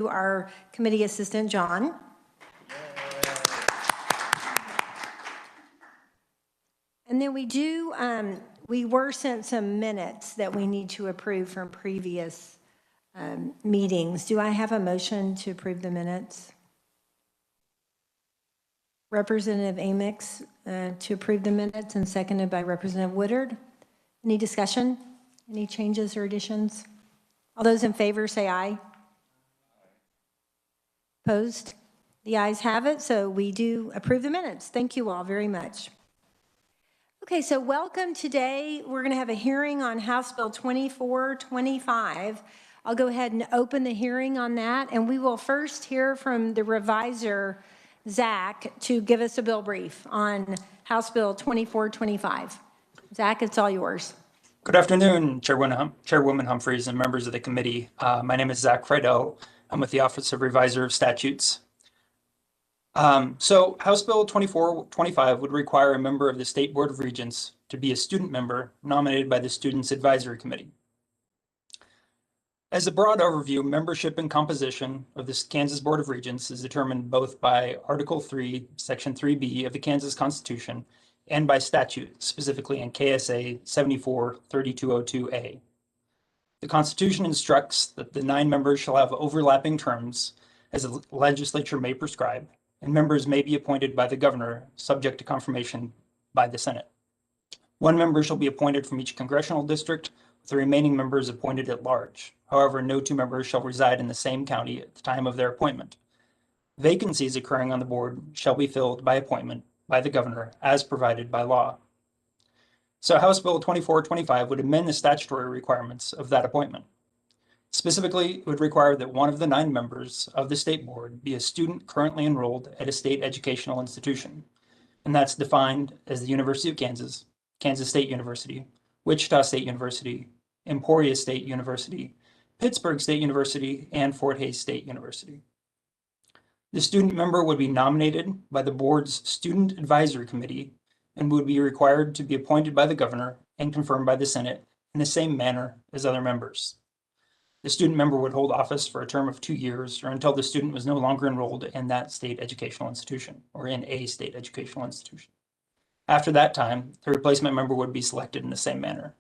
our committee assistant, John. And then we were sent some minutes that we need to approve from previous meetings. Do I have a motion to approve the minutes? Representative Amix to approve the minutes, and seconded by Representative Woodard. Any discussion? Any changes or additions? All those in favor say aye. Opposed? The ayes have it, so we do approve the minutes. Thank you all very much. Okay, so welcome. Today we're going to have a hearing on House Bill 2425. I'll go ahead and open the hearing on that, and we will first hear from the reviser, Zach, to give us a bill brief on House Bill 2425. Zach, it's all yours. Good afternoon, Chairwoman Humphreys and members of the committee. My name is Zach Friedel. I'm with the Office of Reviser of Statutes. So House Bill 2425 would require a member of the State Board of Regents to be a student member nominated by the Students Advisory Committee. As a broad overview, membership and composition of the Kansas Board of Regents is determined both by Article 3, Section 3B of the Kansas Constitution and by statute, specifically in KSA 74-3202A. The Constitution instructs that the 9 members shall have overlapping terms as the legislature may prescribe, and members may be appointed by the governor, subject to confirmation by the Senate. 1 member shall be appointed from each congressional district, with the remaining members appointed at large. However, no 2 members shall reside in the same county at the time of their appointment. Vacancies occurring on the board shall be filled by appointment by the governor as provided by law. So House Bill 2425 would amend the statutory requirements of that appointment. Specifically, it would require that 1 of the 9 members of the state board be a student currently enrolled at a state educational institution, and that's defined as the University of Kansas, Kansas State University, Wichita State University, Emporia State University, Pittsburgh State University, and Fort Hays State University. The student member would be nominated by the board's Student Advisory Committee and would be required to be appointed by the governor and confirmed by the Senate in the same manner as other members. The student member would hold office for a term of 2 years or until the student was no longer enrolled in that state educational institution or in a state educational institution. After that time, the replacement member would be selected in the same manner.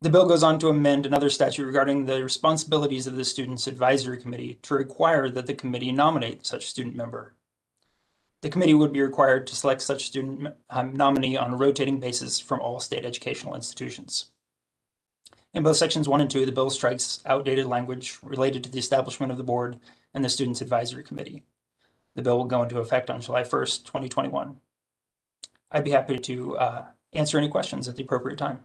The bill goes on to amend another statute regarding the responsibilities of the Students Advisory Committee to require that the committee nominate such student member. The committee would be required to select such student nominee on a rotating basis from all state educational institutions. In both sections 1 and 2, the bill strikes outdated language related to the establishment of the board and the Students Advisory Committee. The bill will go into effect on July 1st, 2021. I'd be happy to answer any questions at the appropriate time.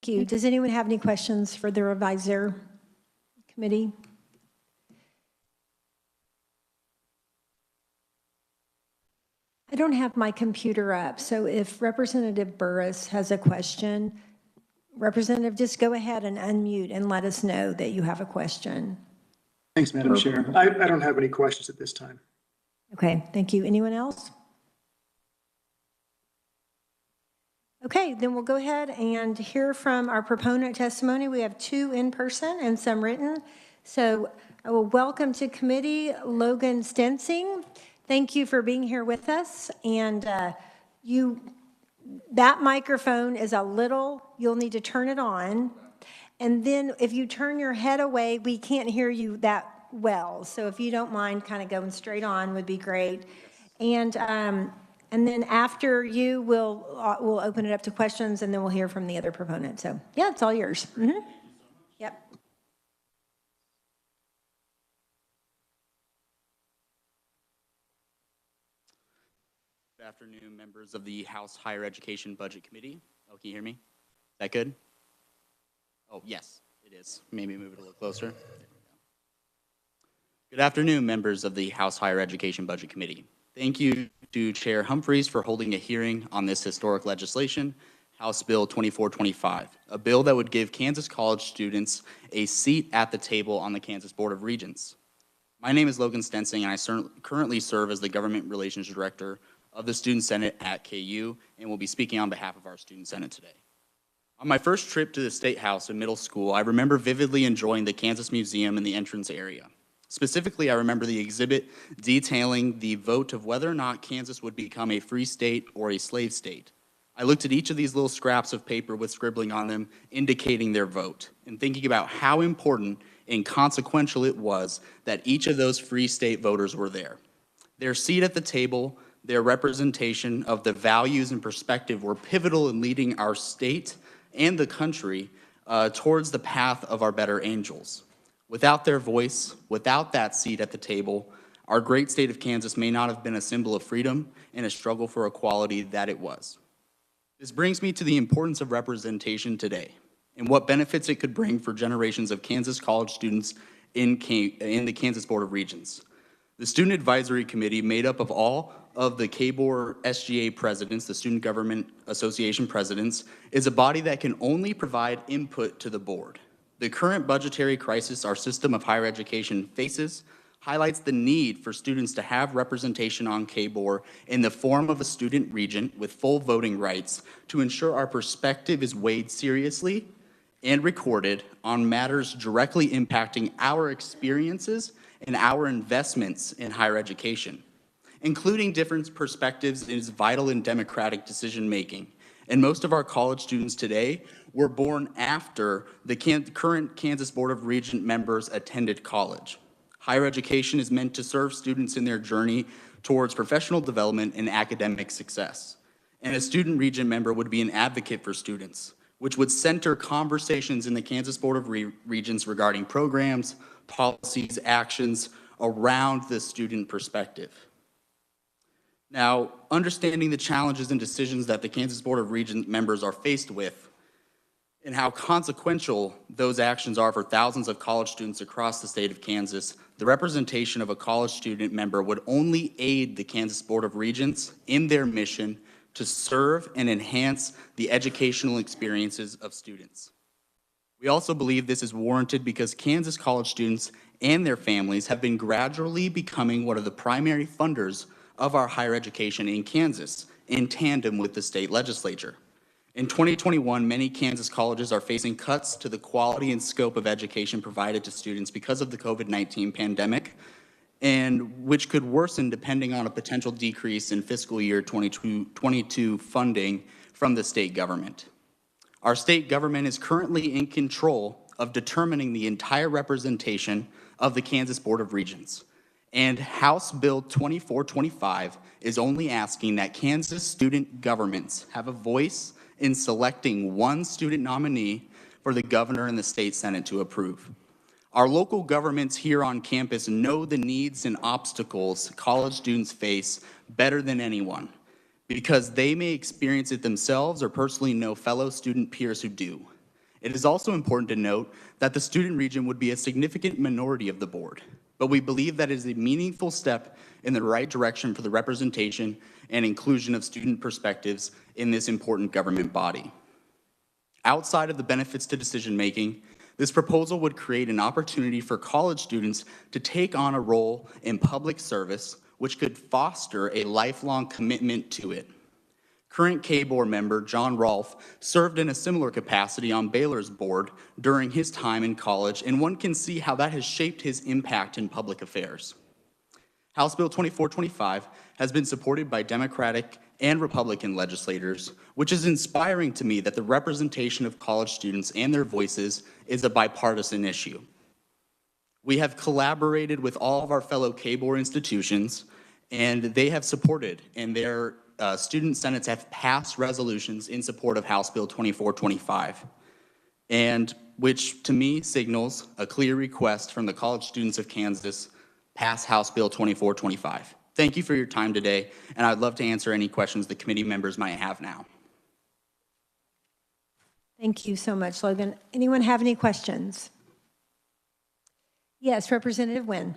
Thank you. Does anyone have any questions for the reviser committee? I don't have my computer up, so if Representative Burris has a question, Representative, just go ahead and unmute and let us know that you have a question. Thanks, Madam Chair. I don't have any questions at this time. Okay, thank you. Anyone else? Okay, then we'll go ahead and hear from our proponent testimony. We have 2 in person and some written. So I will welcome to committee Logan Stensing. Thank you for being here with us. And that microphone is you'll need to turn it on. And then if you turn your head away, we can't hear you that well. So if you don't mind kind of going straight on would be great. And then after you, we'll open it up to questions, and then we'll hear from the other proponent. So yeah, it's all yours. Mm-hmm. Yep. Good afternoon, members of the House Higher Education Budget Committee. Oh, can you hear me? Is that good? Oh, yes, it is. Maybe move it a little closer. There we go. Good afternoon, members of the House Higher Education Budget Committee. Thank you to Chair Humphreys for holding a hearing on this historic legislation, House Bill 2425, a bill that would give Kansas college students a seat at the table on the Kansas Board of Regents. My name is Logan Stensing, and I currently serve as the Government Relations Director of the Student Senate at KU, and will be speaking on behalf of our Student Senate today. On my first trip to the State House in middle school, I remember vividly enjoying the Kansas Museum in the entrance area. Specifically, I remember the exhibit detailing the vote of whether or not Kansas would become a free state or a slave state. I looked at each of these little scraps of paper with scribbling on them indicating their vote, and thinking about how important and consequential it was that each of those free state voters were there. Their seat at the table, their representation of the values and perspective were pivotal in leading our state and the country towards the path of our better angels. Without their voice, without that seat at the table, our great state of Kansas may not have been a symbol of freedom and a struggle for equality that it was. This brings me to the importance of representation today and what benefits it could bring for generations of Kansas college students in the Kansas Board of Regents. The Student Advisory Committee, made up of all of the KBOR SGA presidents, the Student Government Association presidents, is a body that can only provide input to the board. The current budgetary crisis our system of higher education faces highlights the need for students to have representation on KBOR in the form of a student regent with full voting rights to ensure our perspective is weighed seriously and recorded on matters directly impacting our experiences and our investments in higher education. Including different perspectives is vital in democratic decision-making, and most of our college students today were born after the current Kansas Board of Regents members attended college. Higher education is meant to serve students in their journey towards professional development and academic success. And a student regent member would be an advocate for students, which would center conversations in the Kansas Board of Regents regarding programs, policies, actions around the student perspective. Now, understanding the challenges and decisions that the Kansas Board of Regents members are faced with and how consequential those actions are for thousands of college students across the state of Kansas, the representation of a college student member would only aid the Kansas Board of Regents in their mission to serve and enhance the educational experiences of students. We also believe this is warranted because Kansas college students and their families have been gradually becoming one of the primary funders of our higher education in Kansas, in tandem with the state legislature. In 2021, many Kansas colleges are facing cuts to the quality and scope of education provided to students because of the COVID-19 pandemic, and which could worsen depending on a potential decrease in fiscal year 2022 funding from the state government. Our state government is currently in control of determining the entire representation of the Kansas Board of Regents. And House Bill 2425 is only asking that Kansas student governments have a voice in selecting one student nominee for the governor and the state senate to approve. Our local governments here on campus know the needs and obstacles college students face better than anyone because they may experience it themselves or personally know fellow student peers who do. It is also important to note that the student region would be a significant minority of the board, but we believe that it is a meaningful step in the right direction for the representation and inclusion of student perspectives in this important government body. Outside of the benefits to decision-making, this proposal would create an opportunity for college students to take on a role in public service, which could foster a lifelong commitment to it. Current KBOR member John Rolfe served in a similar capacity on Baylor's board during his time in college, and one can see how that has shaped his impact in public affairs. House Bill 2425 has been supported by Democratic and Republican legislators, which is inspiring to me that the representation of college students and their voices is a bipartisan issue. We have collaborated with all of our fellow KBOR institutions, and they have supported, and their student senates have passed resolutions in support of House Bill 2425, and which to me signals a clear request from the college students of Kansas, pass House Bill 2425. Thank you for your time today, and I'd love to answer any questions the committee members might have now. Thank you so much, Logan. Anyone have any questions? Yes, Representative Nguyen.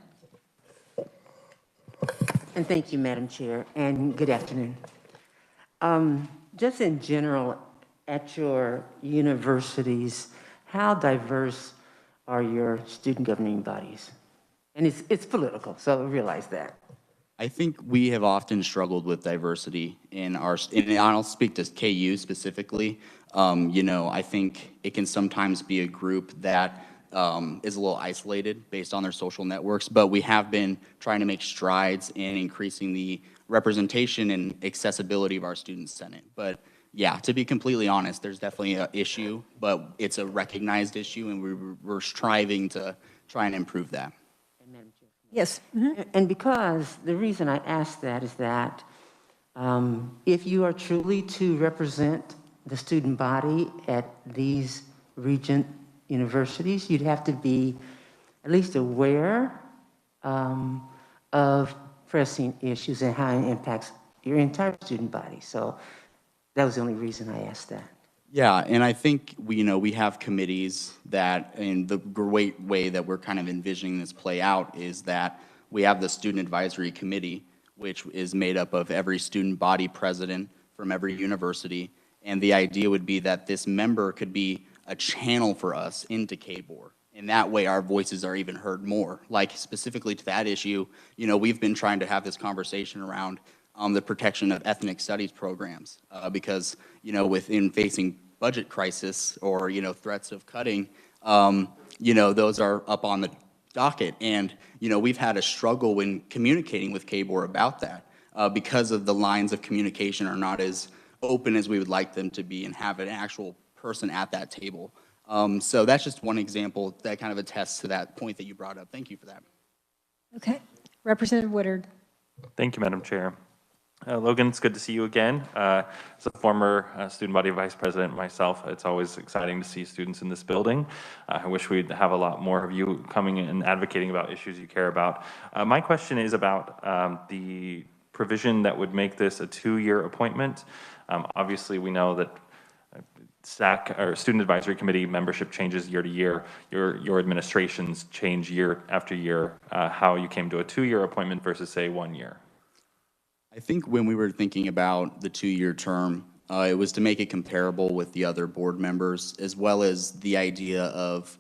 And thank you, Madam Chair, and good afternoon. Just in general, at your universities, how diverse are your student governing bodies? And it's political, so realize that. I think we have often struggled with diversity in our, and I'll speak to KU specifically. I think it can sometimes be a group that is a little isolated based on their social networks, but we have been trying to make strides in increasing the representation and accessibility of our student senate. But yeah, to be completely honest, there's definitely an issue, but it's a recognized issue, and we're striving to try and improve that. Yes. And because the reason I ask that is that if you are truly to represent the student body at these regent universities, you'd have to be at least aware of pressing issues and how it impacts your entire student body. So that was the only reason I asked that. Yeah, and I think we have committees that, and the great way that we're kind of envisioning this play out is that we have the Student Advisory Committee, which is made up of every student body president from every university, and the idea would be that this member could be a channel for us into KBOR, and that way our voices are even heard more. Like specifically to that issue, we've been trying to have this conversation around the protection of ethnic studies programs, because, within facing budget crisis or, threats of cutting, those are up on the docket. And, we've had a struggle when communicating with KBOR about that because of the lines of communication are not as open as we would like them to be and have an actual person at that table. So that's just one example that kind of attests to that point that you brought up. Thank you for that. Okay. Representative Woodard. Thank you, Madam Chair. Logan, it's good to see you again. As a former student body vice president myself, it's always exciting to see students in this building. I wish we'd have a lot more of you coming and advocating about issues you care about. My question is about the provision that would make this a 2-year appointment. Obviously, we know that SAC or Student Advisory Committee membership changes year to year. Your administrations change year after year. How you came to a 2-year appointment versus, say, 1 year? I think when we were thinking about the 2-year term, it was to make it comparable with the other board members, as well as the idea of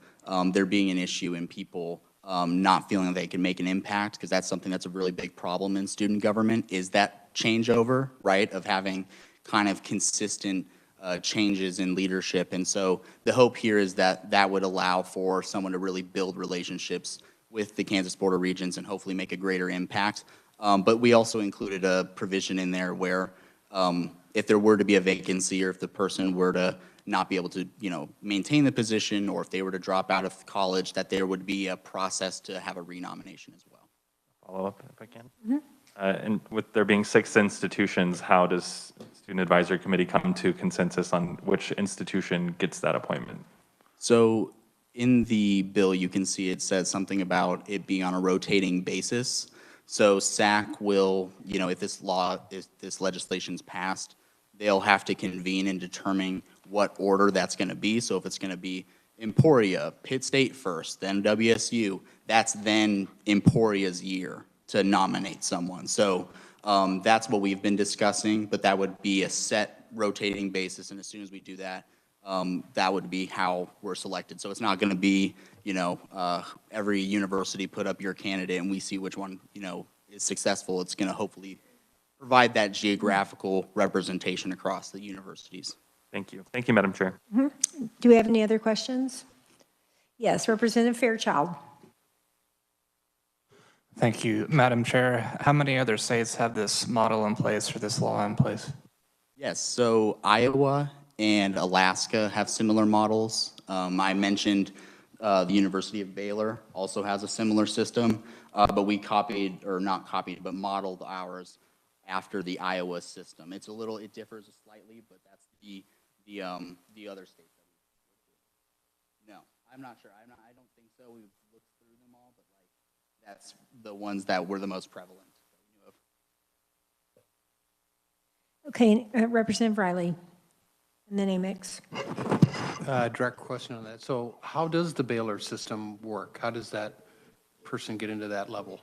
there being an issue in people not feeling that they can make an impact, because that's something that's a really big problem in student government, is that changeover, right, of having kind of consistent changes in leadership. And so the hope here is that that would allow for someone to really build relationships with the Kansas Board of Regents and hopefully make a greater impact. But we also included a provision in there where if there were to be a vacancy or if the person were to not be able to, maintain the position, or if they were to drop out of college, that there would be a process to have a renomination as well. Follow up if I can. And with there being 6 institutions, how does Student Advisory Committee come to consensus on which institution gets that appointment? So in the bill, you can see it says something about it being on a rotating basis. So SAC will, if this legislation's passed, they'll have to convene and determine what order that's going to be. So if it's going to be Emporia, Pitt State first, then WSU, that's then Emporia's year to nominate someone. So that's what we've been discussing, but that would be a set rotating basis. And as soon as we do that, that would be how we're selected. So it's not going to be, every university put up your candidate and we see which one, is successful. It's going to hopefully provide that geographical representation across the universities. Thank you. Thank you, Madam Chair. Do we have any other questions? Yes, Representative Fairchild. Thank you, Madam Chair. How many other states have this model in place or this law in place? Yes, so Iowa and Alaska have similar models. I mentioned the University of Baylor also has a similar system, but we copied, or not copied, but modeled ours after the Iowa system. It differs slightly, but that's the other states that we. No, I'm not sure. I don't think so. We've looked through them all, but that's the ones that were the most prevalent that we knew of. Okay, Representative Riley, and then Amex. Direct question on that. So how does the Baylor system work? How does that person get into that level?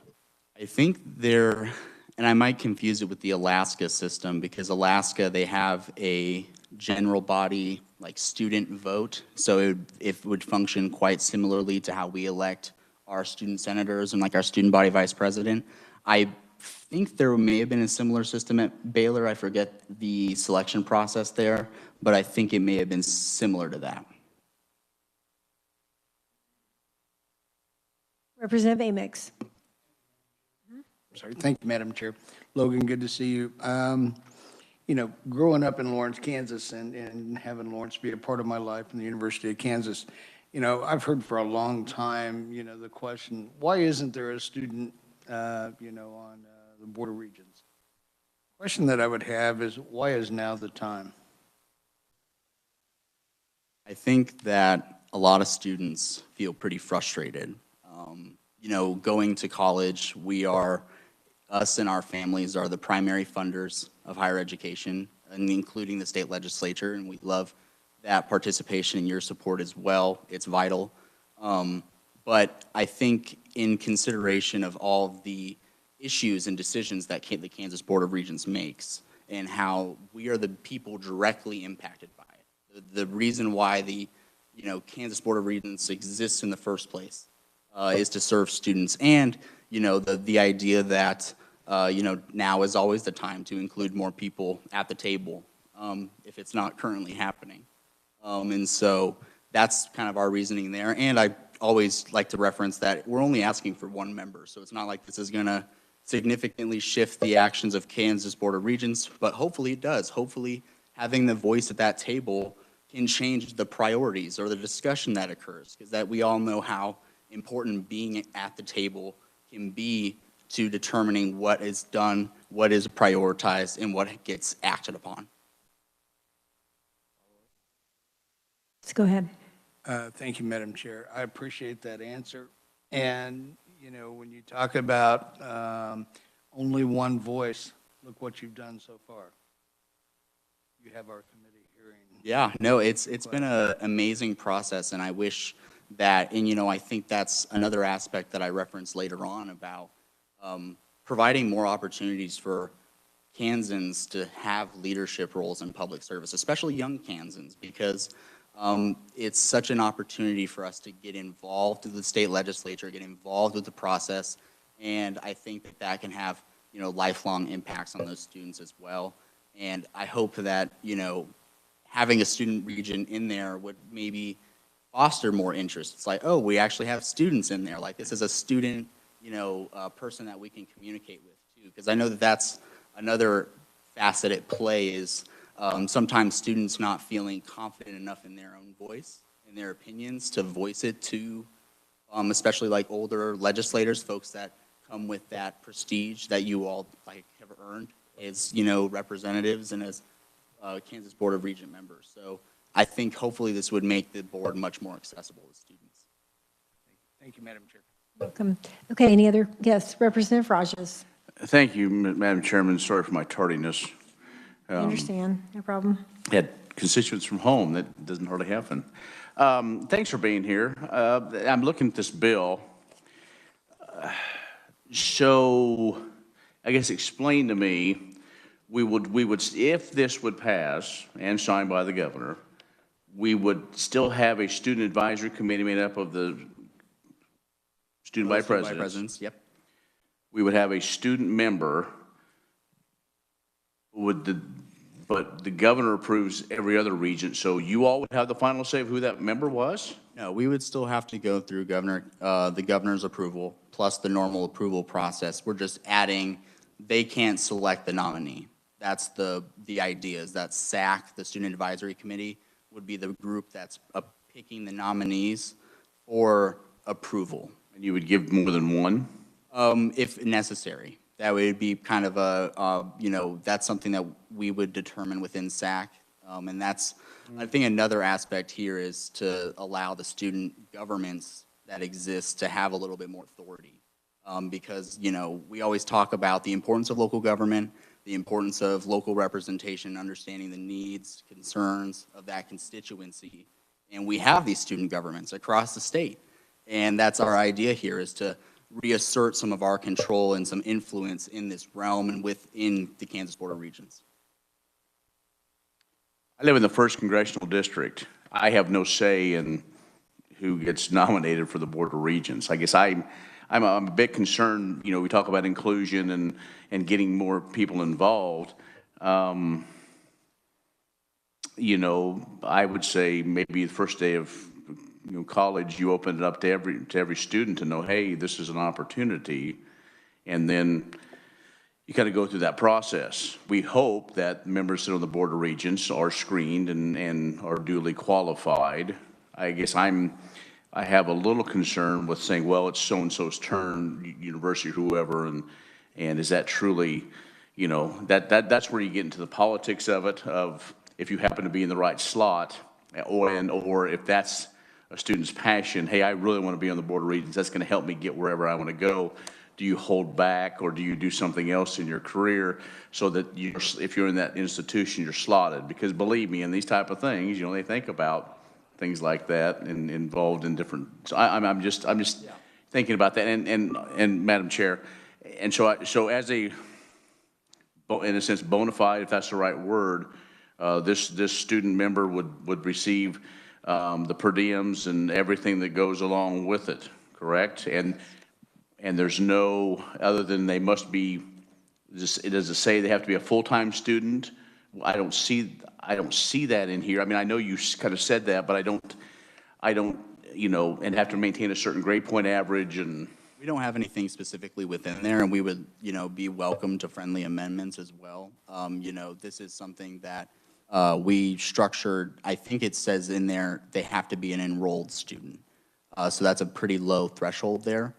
I think and I might confuse it with the Alaska system, because Alaska, they have a general body, student vote. So it would function quite similarly to how we elect our student senators and our student body vice president. I think there may have been a similar system at Baylor. I forget the selection process there, but I think it may have been similar to that. Representative Amix. Sorry, thank you, Madam Chair. Logan, good to see you. You know, growing up in Lawrence, Kansas, and having Lawrence be a part of my life in the University of Kansas, you know, I've heard for a long time, you know, the question, why isn't there a student, you know, on the Board of Regents? The question that I would have is, why is now the time? I think that a lot of students feel pretty frustrated. You know, going to college, us and our families are the primary funders of higher education, and including the state legislature, and we love that participation and your support as well. It's vital. But I think in consideration of all of the issues and decisions that the Kansas Board of Regents makes, and how we are the people directly impacted by it. The reason why the Kansas Board of Regents exists in the first place is to serve students, and the idea that now is always the time to include more people at the table if it's not currently happening. And so that's kind of our reasoning there. And I always like to reference that we're only asking for one member, so it's not like this is going to significantly shift the actions of Kansas Board of Regents, but hopefully it does. Hopefully having the voice at that table can change the priorities or the discussion that occurs, because that we all know how important being at the table can be to determining what is done, what is prioritized, and what gets acted upon. Let's go ahead. Thank you, Madam Chair. I appreciate that answer. And, you know, when you talk about only one voice, look what you've done so far. You have our committee hearing. Yeah, no, it's been an amazing process, and I wish that, and I think that's another aspect that I referenced later on about providing more opportunities for Kansans to have leadership roles in public service, especially young Kansans, because it's such an opportunity for us to get involved with the state legislature, get involved with the process, and I think that can have lifelong impacts on those students as well. And I hope that having a student region in there would maybe foster more interest. It's like, oh, we actually have students in there. Like, this is a student person that we can communicate with too, because I know that that's another facet at play is sometimes students not feeling confident enough in their own voice, in their opinions, to voice it to especially like older legislators, folks that come with that prestige that you all have earned as representatives and as Kansas Board of Regent members. So I think hopefully this would make the board much more accessible to students. Thank you, Madam Chair. Welcome. Okay, any other guests? Representative Rajas. Thank you, Madam Chairman. Sorry for my tardiness. I understand, no problem. Had constituents from home. That doesn't hardly happen. Thanks for being here. I'm looking at this bill. So, I guess explain to me, we would, if this would pass and signed by the governor, we would still have a student advisory committee made up of the student vice presidents. Yep. We would have a student member. But the governor approves every other regent, so you all would have the final say of who that member was? No, we would still have to go through the governor's approval plus the normal approval process. We're just adding, they can't select the nominee. That's the idea, is that SAC, the Student Advisory Committee, would be the group that's picking the nominees for approval. And you would give more than one? If necessary. That would be kind of that's something that we would determine within SAC. And that's, I think another aspect here is to allow the student governments that exist to have a little bit more authority. Because, we always talk about the importance of local government, the importance of local representation, understanding the needs, concerns of that constituency. And we have these student governments across the state. And that's our idea here, is to reassert some of our control and some influence in this realm and within the Kansas Board of Regents. I live in the 1st Congressional District. I have no say in who gets nominated for the Board of Regents. I guess I'm I'm a bit concerned, you know, we talk about inclusion and getting more people involved. You know, I would say maybe the first day of, you know, college, you open it up to every student to know, hey, this is an opportunity. And then you kind of go through that process. We hope that members that are on the Board of Regents are screened and are duly qualified. I guess I have a little concern with saying, well, it's so-and-so's turn, university, whoever, and is that truly, you know, that's where you get into the politics of it, of if you happen to be in the right slot, or if that's a student's passion, hey, I really want to be on the Board of Regents, that's going to help me get wherever I want to go. Do you hold back, or do you do something else in your career so that if you're in that institution, you're slotted? Because believe me, in these type of things, you know, they think about things like that and involved in different. So I'm just thinking about that. And Madam Chair, and so as a, in a sense, bona fide, if that's the right word, this student member would receive the per diems and everything that goes along with it, correct? And there's no, other than they must be, does it say they have to be a full-time student? I don't see that in here. I mean, I know you kind of said that, but I don't, you know, and have to maintain a certain grade point average and. We don't have anything specifically within there, and we would, you know, be welcome to friendly amendments as well. You know, this is something that we structured. I think it says in there they have to be an enrolled student. So that's a pretty low threshold there.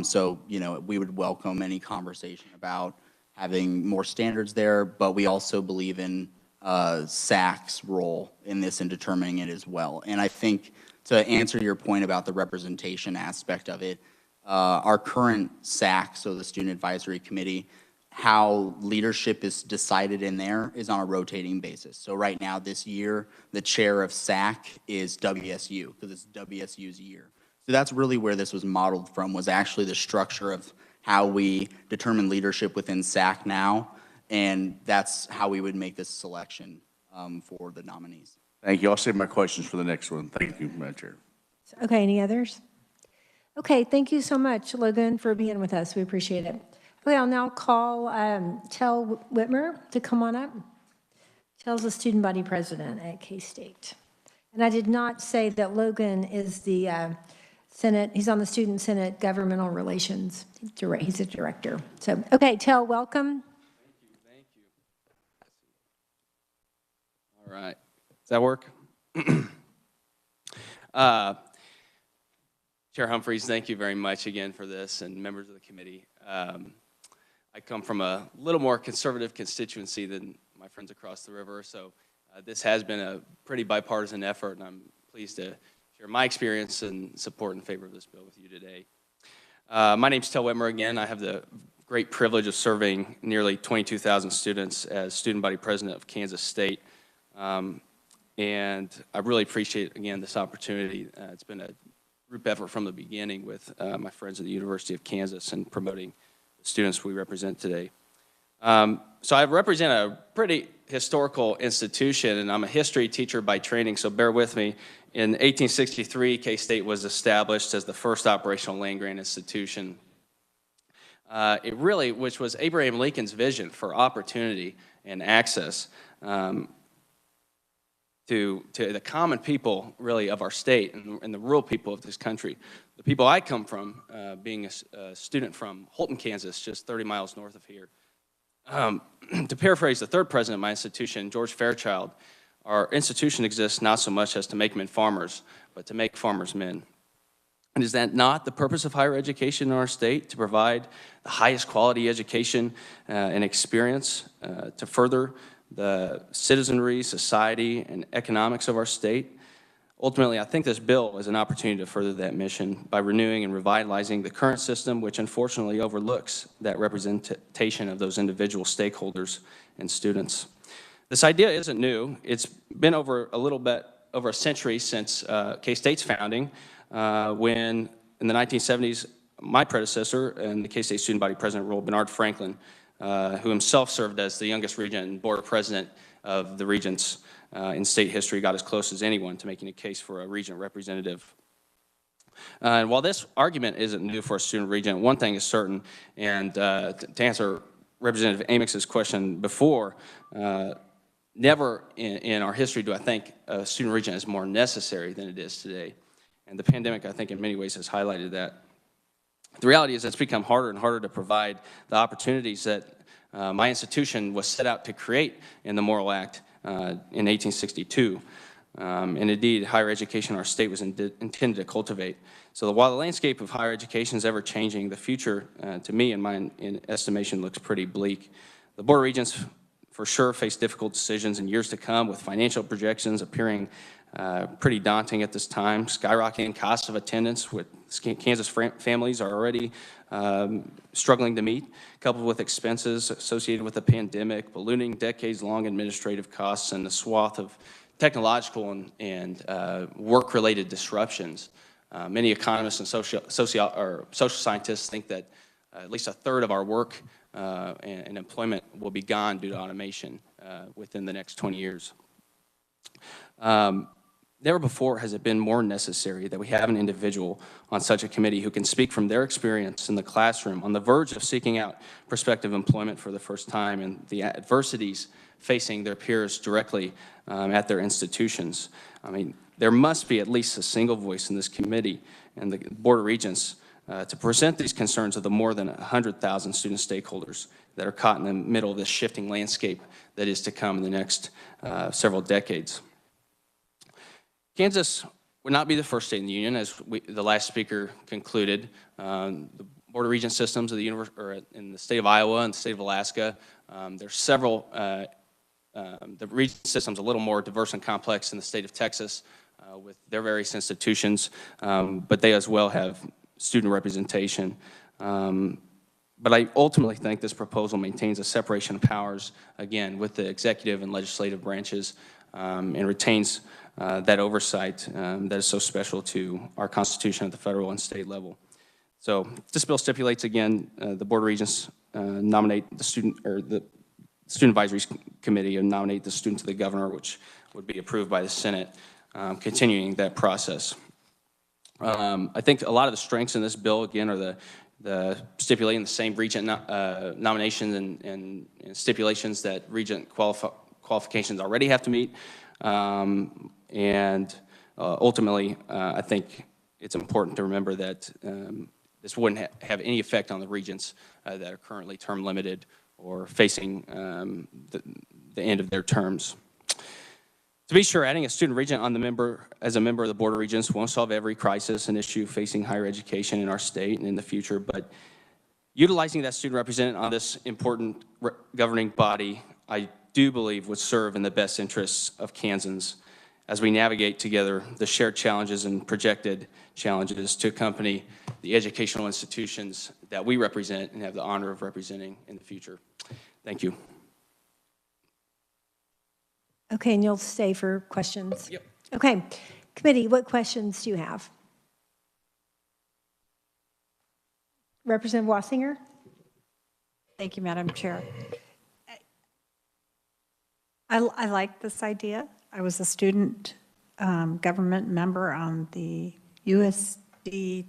So, you know, we would welcome any conversation about having more standards there, but we also believe in SAC's role in this and determining it as well. And I think to answer your point about the representation aspect of it, our current SAC, so the Student Advisory Committee, how leadership is decided in there is on a rotating basis. So right now, this year, the chair of SAC is WSU, because it's WSU's year. So that's really where this was modeled from, was actually the structure of how we determine leadership within SAC now, and that's how we would make this selection for the nominees. Thank you. I'll save my questions for the next one. Thank you, Madam Chair. Okay, any others? Okay, thank you so much, Logan, for being with us. We appreciate it. Okay, I'll now call Tel Whitmer to come on up. Tel's the student body president at K-State. And I did not say that Logan is the Senate, he's on the Student Senate Governmental Relations. He's a director. So, okay, Tel, welcome. Thank you. All right. Does that work? Chair Humphreys, thank you very much again for this, and members of the committee. I come from a little more conservative constituency than my friends across the river, so this has been a pretty bipartisan effort, and I'm pleased to share my experience and support in favor of this bill with you today. My name's Tel Whitmer again. I have the great privilege of serving nearly 22,000 students as student body president of Kansas State. And I really appreciate, again, this opportunity. It's been a group effort from the beginning with my friends at the University of Kansas and promoting the students we represent today. So I represent a pretty historical institution, and I'm a history teacher by training, so bear with me. In 1863, K-State was established as the first operational land-grant institution. Which was Abraham Lincoln's vision for opportunity and access to the common people, really, of our state and the rural people of this country. The people I come from, being a student from Holton, Kansas, just 30 miles north of here. To paraphrase the third president of my institution, George Fairchild, our institution exists not so much as to make men farmers, but to make farmers men. And is that not the purpose of higher education in our state, to provide the highest quality education and experience to further the citizenry, society, and economics of our state? Ultimately, I think this bill is an opportunity to further that mission by renewing and revitalizing the current system, which unfortunately overlooks that representation of those individual stakeholders and students. This idea isn't new. It's been over a century since K-State's founding, when in the 1970s, my predecessor and the K-State student body president role, Bernard Franklin, who himself served as the youngest regent and board president of the regents in state history, got as close as anyone to making a case for a regent representative. And while this argument isn't new for a student regent, one thing is certain, and to answer Representative Amix's question before, never in our history do I think a student regent is more necessary than it is today. And the pandemic, I think, in many ways has highlighted that. The reality is it's become harder and harder to provide the opportunities that my institution was set out to create in the Morrill Act in 1862. And indeed, higher education in our state was intended to cultivate. So while the landscape of higher education is ever changing, the future, to me, in my estimation, looks pretty bleak. The Board of Regents, for sure, face difficult decisions in years to come, with financial projections appearing pretty daunting at this time. Skyrocketing costs of attendance, with Kansas families are already struggling to meet, coupled with expenses associated with the pandemic, ballooning decades-long administrative costs, and the swath of technological and work-related disruptions. Many economists and social scientists think that at least a third of our work and employment will be gone due to automation within the next 20 years. Never before has it been more necessary that we have an individual on such a committee who can speak from their experience in the classroom, on the verge of seeking out prospective employment for the first time, and the adversities facing their peers directly at their institutions. I mean, there must be at least a single voice in this committee and the Board of Regents to present these concerns of the more than 100,000 student stakeholders that are caught in the middle of this shifting landscape that is to come in the next several decades. Kansas would not be the first state in the union, as the last speaker concluded. The Board of Regents systems of in the state of Iowa and the state of Alaska, there's several, the region system's a little more diverse and complex in the state of Texas with their various institutions, but they as well have student representation. But I ultimately think this proposal maintains a separation of powers, again, with the executive and legislative branches, and retains that oversight that is so special to our Constitution at the federal and state level. So this bill stipulates, again, the Board of Regents nominate the Student Advisory Committee and nominate the student to the governor, which would be approved by the Senate, continuing that process. I think a lot of the strengths in this bill, again, are the stipulating the same regent nominations and stipulations that regent qualifications already have to meet. Ultimately, I think it's important to remember that this wouldn't have any effect on the regents that are currently term limited or facing the end of their terms. To be sure, adding a student regent as a member of the Board of Regents won't solve every crisis and issue facing higher education in our state and in the future, but utilizing that student representative on this important governing body, I do believe would serve in the best interests of Kansans as we navigate together the shared challenges and projected challenges to accompany the educational institutions that we represent and have the honor of representing in the future. Thank you. Okay, and you'll stay for questions? Yep. Okay. Committee, what questions do you have? Representative Wassinger? Thank you, Madam Chair. I like this idea. I was a student government member on the USD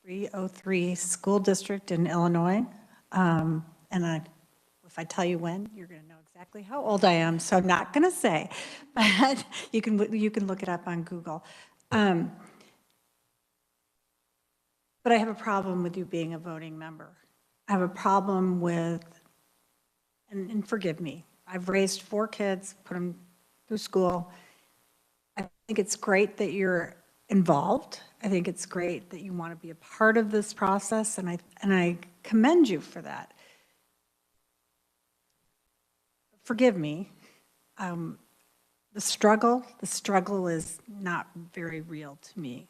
303 school district in Illinois. If I tell you when, you're going to know exactly how old I am, so I'm not going to say, but you can look it up on Google. But I have a problem with you being a voting member. I have a problem with, and forgive me, I've raised 4 kids, put them through school. I think it's great that you're involved. I think it's great that you want to be a part of this process, and I commend you for that. Forgive me, the struggle is not very real to me.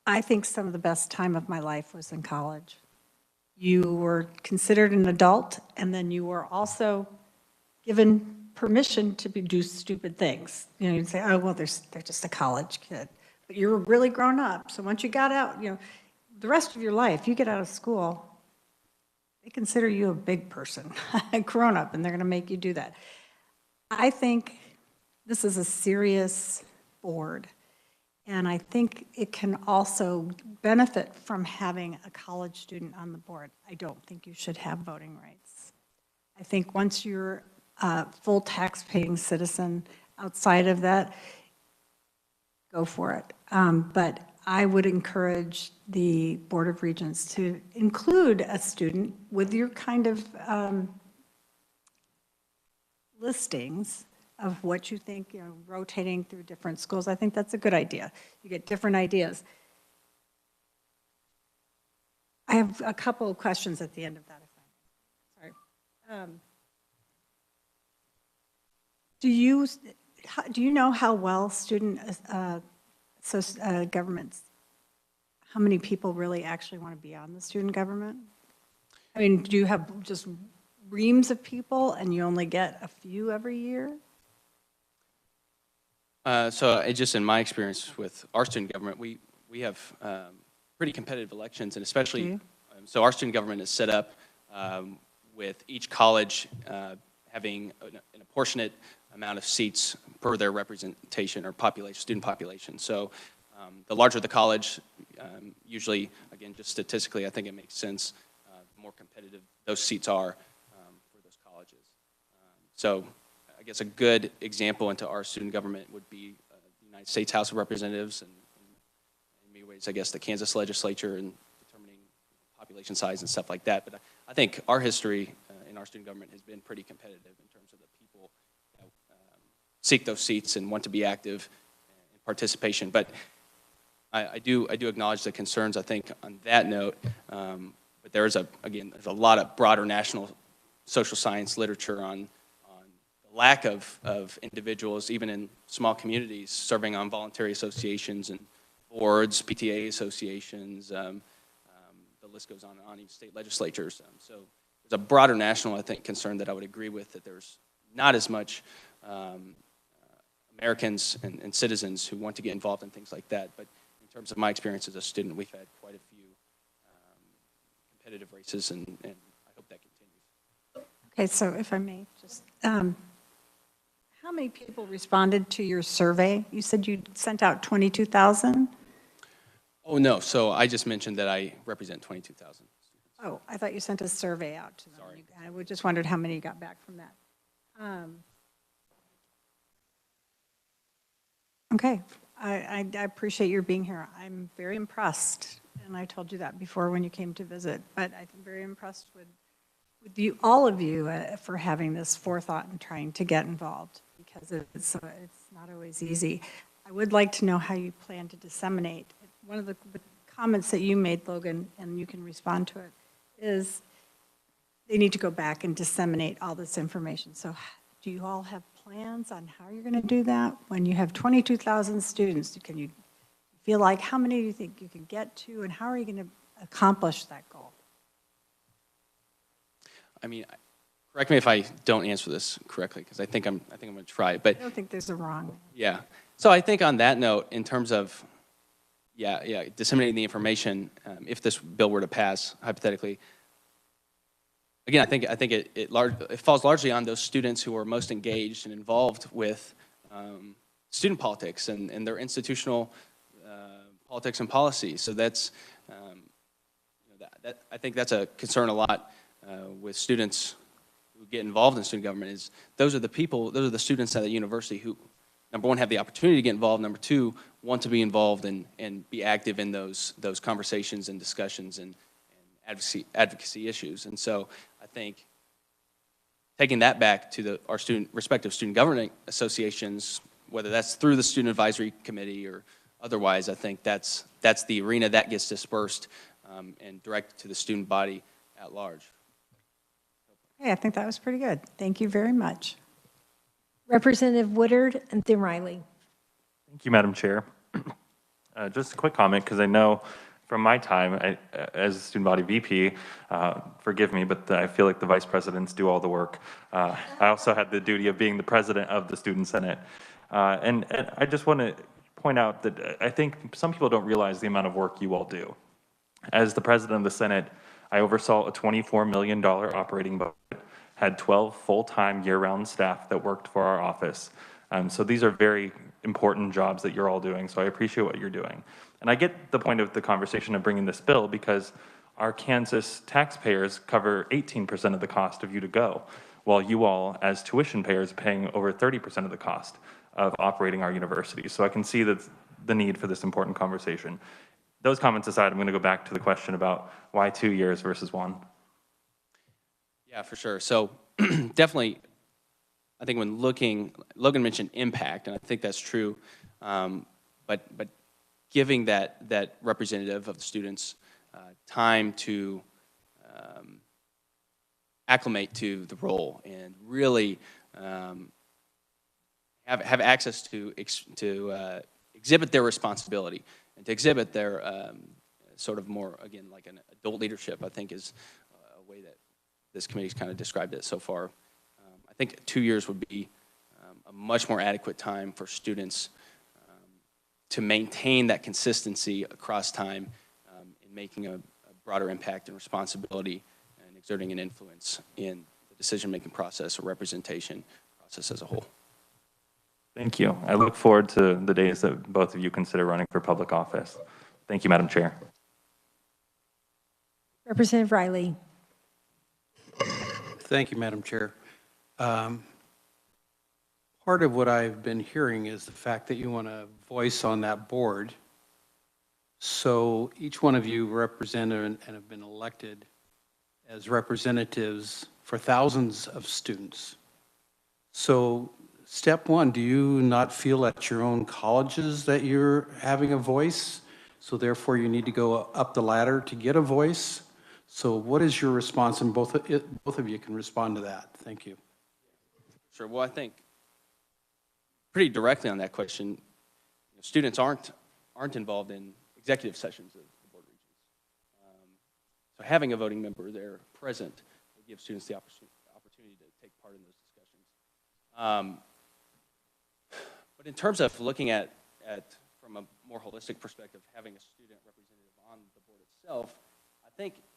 I think some of the best time of my life was in college. You were considered an adult, and then you were also given permission to do stupid things. You know, you'd say, oh, well, they're just a college kid. But you were really grown up. So once you got out, you know, the rest of your life, you get out of school, they consider you a big person, a grown up, and they're going to make you do that. I think this is a serious board. And I think it can also benefit from having a college student on the board. I don't think you should have voting rights. I think once you're a full tax-paying citizen outside of that, go for it. But I would encourage the Board of Regents to include a student with your kind of listings of what you think, rotating through different schools. I think that's a good idea. You get different ideas. I have a couple of questions at the end of that, if I may. Sorry. Do you know how well student governments, how many people really actually want to be on the student government? I mean, do you have just reams of people and you only get a few every year? Just in my experience with our student government, we have pretty competitive elections, and especially, so our student government is set up with each college having an apportionate amount of seats per their representation or population, student population. So the larger the college, usually, again, just statistically, I think it makes sense, the more competitive those seats are for those colleges. So I guess a good example into our student government would be the United States House of Representatives, and in many ways, I guess, the Kansas Legislature and determining population size and stuff like that. But I think our history in our student government has been pretty competitive in terms of the people that seek those seats and want to be active in participation. But I do acknowledge the concerns, I think, on that note. But there's a lot of broader national social science literature on the lack of individuals, even in small communities, serving on voluntary associations and boards, PTA associations. The list goes on and on, even state legislatures. So there's a broader national, I think, concern that I would agree with, that there's not as much Americans and citizens who want to get involved in things like that. But in terms of my experience as a student, we've had quite a few competitive races, and I hope that continues. Okay, so if I may, just, how many people responded to your survey? You said you sent out 22,000? Oh, no, so I just mentioned that I represent 22,000 students. Oh, I thought you sent a survey out to them. Sorry. I just wondered how many you got back from that. Okay, I appreciate your being here. I'm very impressed, and I told you that before when you came to visit, but I'm very impressed with you, all of you, for having this forethought and trying to get involved, because it's not always easy. I would like to know how you plan to disseminate. One of the comments that you made, Logan, and you can respond to it, is they need to go back and disseminate all this information. So do you all have plans on how you're going to do that? When you have 22,000 students, can you feel like, how many do you think you can get to, and how are you going to accomplish that goal? I mean, correct me if I don't answer this correctly, because I think I'm going to try. But I don't think there's a wrong. yeah. So I think on that note, in terms of disseminating the information, if this bill were to pass, hypothetically, again, I think it falls largely on those students who are most engaged and involved with student politics and their institutional politics and policy. So that's, I think that's a concern a lot with students who get involved in student government, is those are the students at the university who, number one, have the opportunity to get involved, number two, want to be involved and be active in those conversations and discussions and advocacy issues. And so I think taking that back to our respective student government associations, whether that's through the Student Advisory Committee or otherwise, I think that's the arena that gets dispersed and directed to the student body at large. Okay, I think that was pretty good. Thank you very much. Representative Woodard and then Riley. Thank you, Madam Chair. Just a quick comment, because I know from my time as a student body VP, forgive me, but I feel like the vice presidents do all the work. I also had the duty of being the president of the Student Senate. And I just want to point out that I think some people don't realize the amount of work you all do. As the president of the Senate, I oversaw a $24 million operating budget, had 12 full-time year-round staff that worked for our office. So these are very important jobs that you're all doing, so I appreciate what you're doing. And I get the point of the conversation of bringing this bill because our Kansas taxpayers cover 18% of the cost of U2Go, while you all, as tuition payers, are paying over 30% of the cost of operating our university. So I can see that the need for this important conversation. Those comments aside, I'm going to go back to the question about why 2 years versus 1. Yeah, for sure. So definitely, I think when looking, Logan mentioned impact, and I think that's true, but giving that representative of the students time to acclimate to the role and really have access to exhibit their responsibility and to exhibit their sort of more, again, like an adult leadership, I think is a way that this committee's kind of described it so far. I think 2 years would be a much more adequate time for students to maintain that consistency across time in making a broader impact and responsibility and exerting an influence in the decision-making process or representation process as a whole. Thank you. I look forward to the days that both of you consider running for public office. Thank you, Madam Chair. Representative Riley. Thank you, Madam Chair. Part of what I've been hearing is the fact that you want a voice on that board. So each one of you represented and have been elected as representatives for thousands of students. So step one, do you not feel at your own colleges that you're having a voice? So therefore you need to go up the ladder to get a voice? So what is your response? And both of you can respond to that. Thank you. Sure. Well, I think pretty directly on that question, students aren't involved in executive sessions of the board of regents. So having a voting member there present will give students the opportunity to take part in those discussions. But in terms of looking at from a more holistic perspective, having a student representative on the board itself, I think it's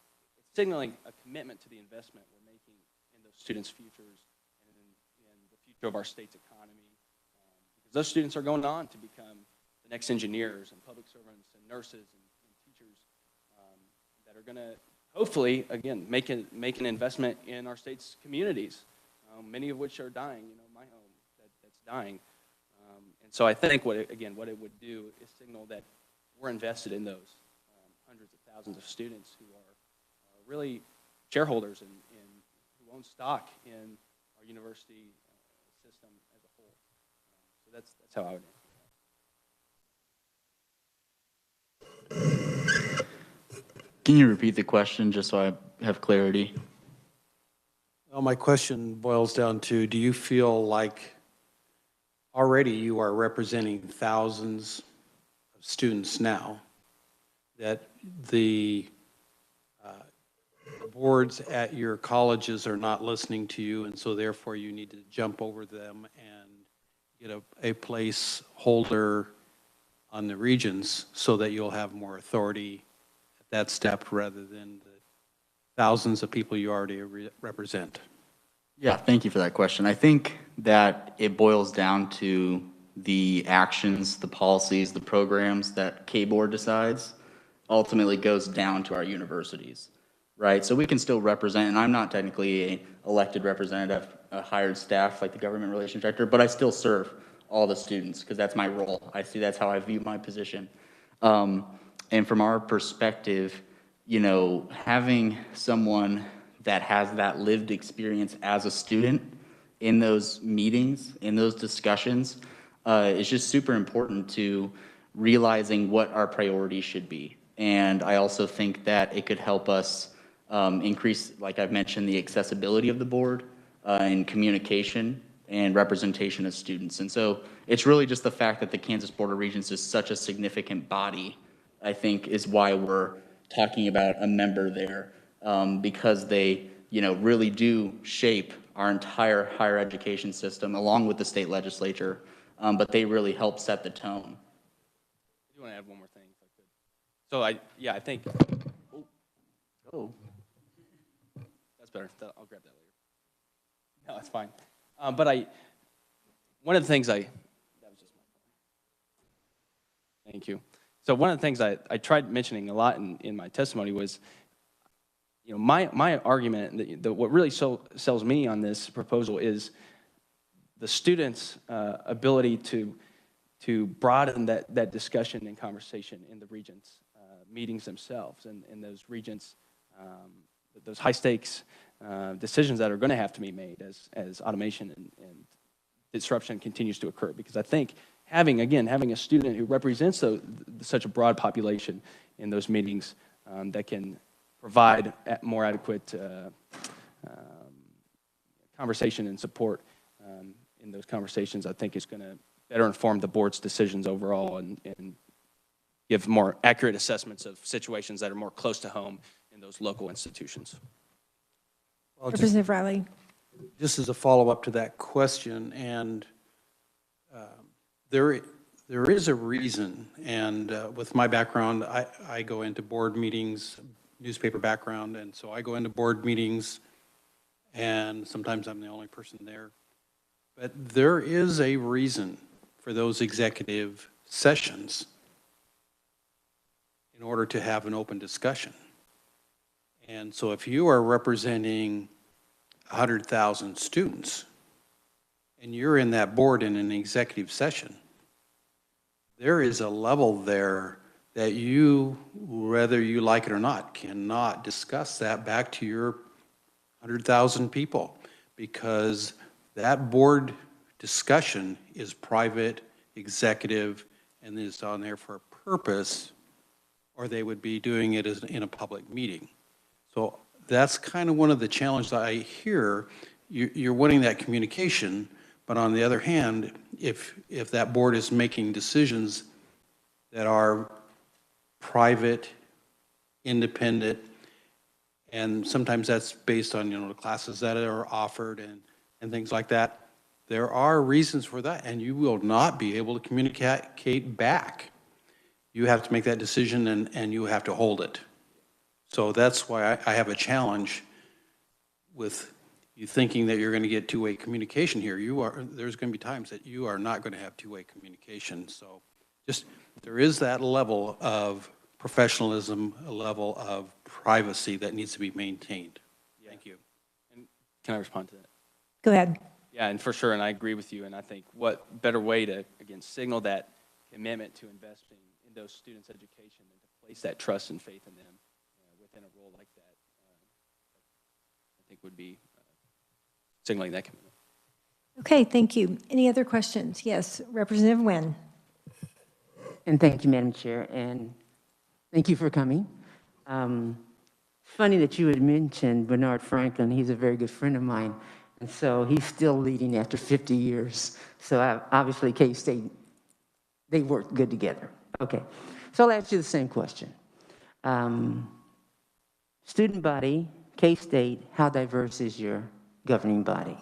signaling a commitment to the investment we're making in those students' futures and in the future of our state's economy. Because those students are going on to become the next engineers and public servants and nurses and teachers that are going to hopefully, again, make an investment in our state's communities, many of which are dying. My home that's dying. And so I think what it would do is signal that we're invested in those hundreds of thousands of students who are really shareholders and who own stock in our university system as a whole. So that's how I would answer that. Can you repeat the question just so I have clarity? Well, my question boils down to, do you feel like already you are representing thousands of students now, that the boards at your colleges are not listening to you, and so therefore you need to jump over them and get a place holder on the regions so that you'll have more authority at that step rather than the thousands of people you already represent? Yeah, thank you for that question. I think that it boils down to the actions, the policies, the programs that K-Board decides ultimately goes down to our universities, right? So we can still represent, and I'm not technically an elected representative, a hired staff like the government relations director, but I still serve all the students because that's my role. I see that's how I view my position. And from our perspective, having someone that has that lived experience as a student in those meetings, in those discussions, is just super important to realizing what our priorities should be. And I also think that it could help us increase, like I've mentioned, the accessibility of the board and communication and representation of students. And so it's really just the fact that the Kansas Board of Regents is such a significant body, I think, is why we're talking about a member there, because they, really do shape our entire higher education system along with the state legislature, but they really help set the tone. I do want to add one more thing, if I could. So I think, that's better. I'll grab that later. No, it's fine. But one of the things that was just my Thank you. So one of the things I tried mentioning a lot in my testimony was, you know, my argument, what really sells me on this proposal is the students' ability to broaden that discussion and conversation in the regents' meetings themselves, and in those regents, those high stakes decisions that are going to have to be made as automation and disruption continues to occur. Because I think having a student who represents such a broad population in those meetings that can provide more adequate conversation and support in those conversations, I think is going to better inform the board's decisions overall and give more accurate assessments of situations that are more close to home in those local institutions. Well, Representative Riley. just as a follow-up to that question, and there is a reason, and with my background, I go into board meetings, newspaper background, and so I go into board meetings, and sometimes I'm the only person there. But there is a reason for those executive sessions in order to have an open discussion. And so if you are representing 100,000 students, and you're in that board in an executive session, there is a level there that you, whether you like it or not, cannot discuss that back to your 100,000 people, because that board discussion is private, executive, and is on there for a purpose, or they would be doing it in a public meeting. So that's kind of one of the challenges I hear. You're wanting that communication, but on the other hand, if that board is making decisions that are private, independent, and sometimes that's based on, the classes that are offered and things like that, there are reasons for that, and you will not be able to communicate back. You have to make that decision, and you have to hold it. So that's why I have a challenge with you thinking that you're going to get two-way communication here. There's going to be times that you are not going to have two-way communication. So just, there is that level of professionalism, a level of privacy that needs to be maintained. Thank you. And can I respond to that? Go ahead. Yeah, and for sure, and I agree with you, and I think what better way to, again, signal that commitment to investing in those students' education and to place that trust and faith in them within a role like that, I think would be signaling that commitment. Okay, thank you. Any other questions? Yes, Representative Nguyen. And thank you, Madam Chair, and thank you for coming. Funny that you had mentioned Bernard Franklin. He's a very good friend of mine, and so he's still leading after 50 years. So obviously, K-State, they work good together. Okay, so I'll ask you the same question. Student body, K-State, how diverse is your governing body?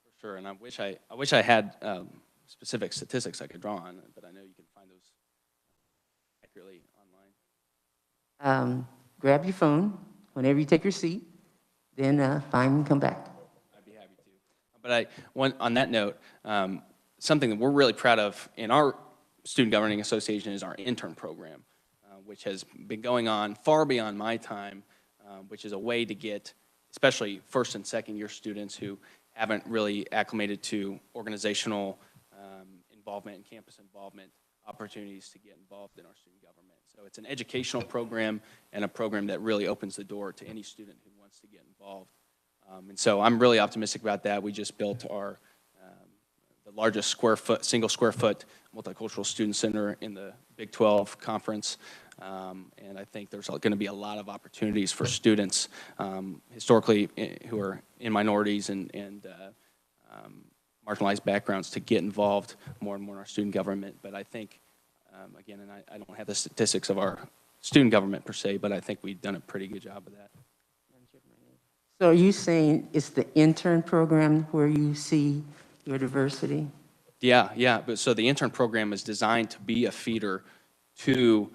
For sure, and I wish I had specific statistics I could draw on, but I know you can find those accurately online. Grab your phone whenever you take your seat, then find and come back. I'd be happy to. But on that note, something that we're really proud of in our Student Governing Association is our intern program, which has been going on far beyond my time, which is a way to get, especially first and second year students who haven't really acclimated to organizational involvement and campus involvement, opportunities to get involved in our student government. So it's an educational program and a program that really opens the door to any student who wants to get involved. And so I'm really optimistic about that. We just built our the largest single square foot multicultural student center in the Big 12 conference. And I think there's going to be a lot of opportunities for students historically who are in minorities and marginalized backgrounds to get involved more and more in our student government. But I think, again, and I don't have the statistics of our student government per se, but I think we've done a pretty good job of that. So are you saying it's the intern program where you see your diversity? Yeah. But so the intern program is designed to be a feeder to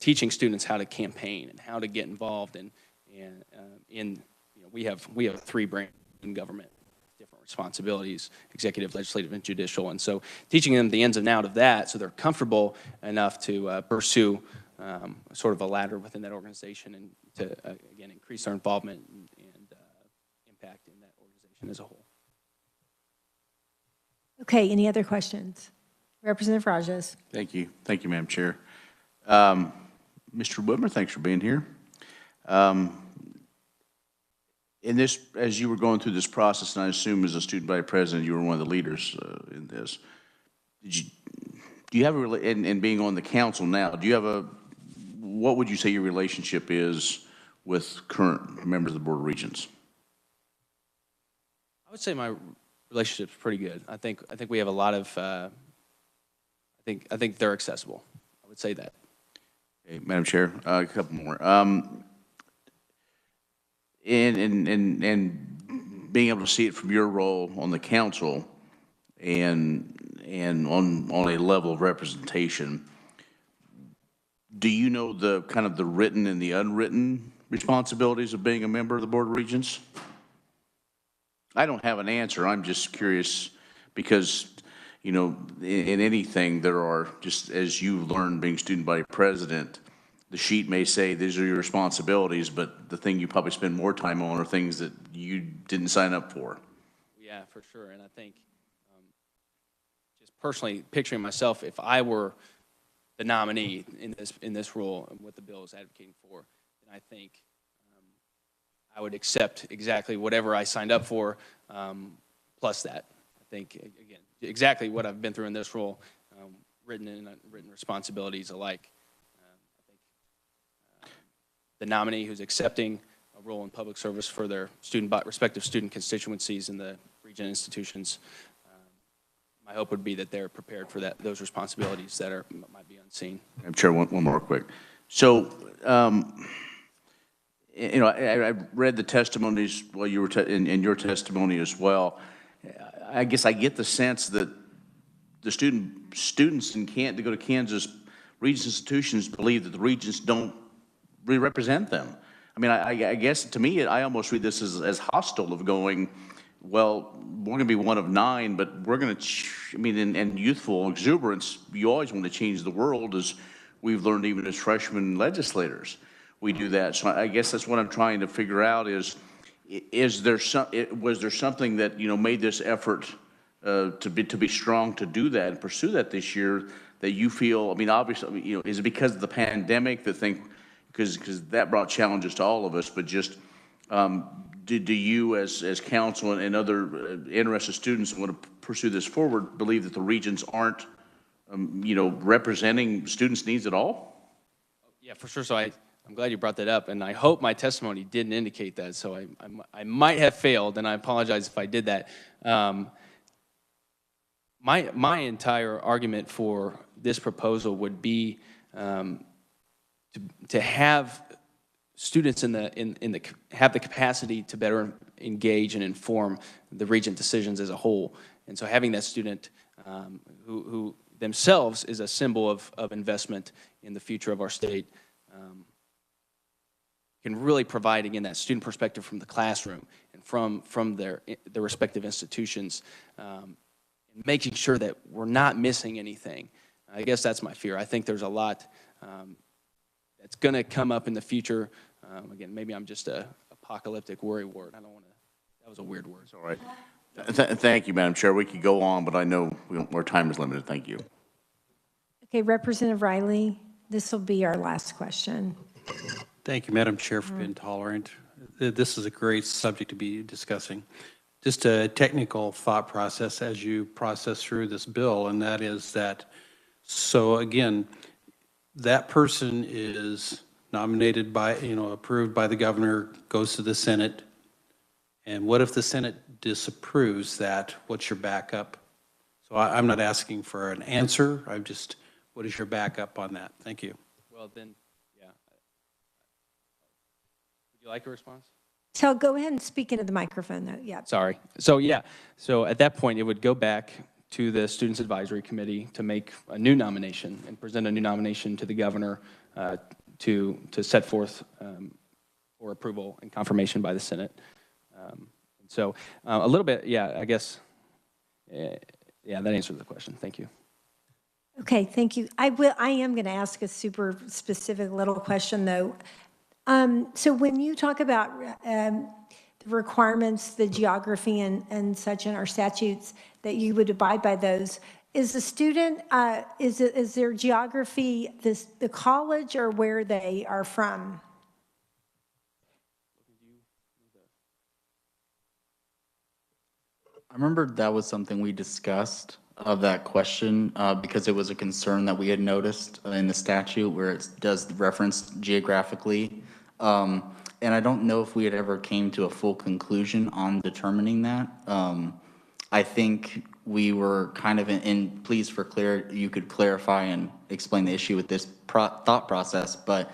teaching students how to campaign and how to get involved we have 3 branches in government, different responsibilities, executive, legislative, and judicial. And so teaching them the ins and outs of that so they're comfortable enough to pursue sort of a ladder within that organization and to, again, increase their involvement and impact in that organization as a whole. Okay, any other questions? Representative Rajas. Thank you. Thank you, Madam Chair. Mr. Whitmer, thanks for being here. In this, as you were going through this process, and I assume as a student body president, you were one of the leaders in this. Do you have and being on the council now, do you have what would you say your relationship is with current members of the Board of Regents? I would say my relationship's pretty good. I think we have a lot of, I think they're accessible. I would say that. Okay, Madam Chair, a couple more. And being able to see it from your role on the council and on a level of representation, do you know the kind of the written and the unwritten responsibilities of being a member of the Board of Regents? I don't have an answer. I'm just curious because, you know, in anything there are, just as you learned being student body president, the sheet may say these are your responsibilities, but the thing you probably spend more time on are things that you didn't sign up for. Yeah, for sure. And I think just personally picturing myself, if I were the nominee in this role and what the bill is advocating for, then I think I would accept exactly whatever I signed up for, plus that. I think, again, exactly what I've been through in this role, written and unwritten responsibilities alike. The nominee who's accepting a role in public service for their respective student constituencies in the region institutions, my hope would be that they're prepared for those responsibilities that might be unseen. I'm sure one more quick. So, you know, I read the testimonies while you were in your testimony as well. I guess I get the sense that the students to go to Kansas Regents institutions believe that the Regents don't really represent them. I mean, I guess to me, I almost read this as hostile of going, well, we're going to be one of 9, but we're going to, I mean, in youthful exuberance, you always want to change the world, as we've learned even as freshman legislators. We do that. So I guess that's what I'm trying to figure out is there was there something that, you know, made this effort to be strong to do that and pursue that this year that you feel, I mean, obviously, you know, is it because of the pandemic that because that brought challenges to all of us, but just do you as council and other interested students who want to pursue this forward believe that the Regents aren't, you know, representing students' needs at all? Yeah, for sure. So I'm glad you brought that up, and I hope my testimony didn't indicate that. So I might have failed, and I apologize if I did that. My entire argument for this proposal would be to have students have the capacity to better engage and inform the regent decisions as a whole. And so having that student who themselves is a symbol of investment in the future of our state can really provide, again, that student perspective from the classroom and from their respective institutions, and making sure that we're not missing anything. I guess that's my fear. I think there's a lot that's going to come up in the future. Again, maybe I'm just a apocalyptic worry word. I don't want to. That was a weird word. It's all right. Thank you, Madam Chair. We could go on, but I know our time is limited. Thank you. Okay, Representative Riley, this will be our last question. Thank you, Madam Chair, for being tolerant. This is a great subject to be discussing. Just a technical thought process as you process through this bill, and that is that, so again, that person is nominated by, approved by the governor, goes to the Senate, and what if the Senate disapproves that? What's your backup? So I'm not asking for an answer, I'm just, what is your backup on that? Thank you. Well, then, yeah. Would you like a response? So go ahead and speak into the microphone, though. Yeah. Sorry. So, yeah. So at that point, it would go back to the Students Advisory Committee to make a new nomination and present a new nomination to the governor to set forth for approval and confirmation by the Senate. So a little bit, yeah, I guess, yeah, that answers the question. Thank you. Okay, thank you. I am going to ask a super specific little question, though. So when you talk about the requirements, the geography and such in our statutes, that you would abide by those, is the student, is their geography the college or where they are from? I remember that was something we discussed of that question because it was a concern that we had noticed in the statute where it does reference geographically. And I don't know if we had ever came to a full conclusion on determining that. I think we were kind of please for you could clarify and explain the issue with this thought process, but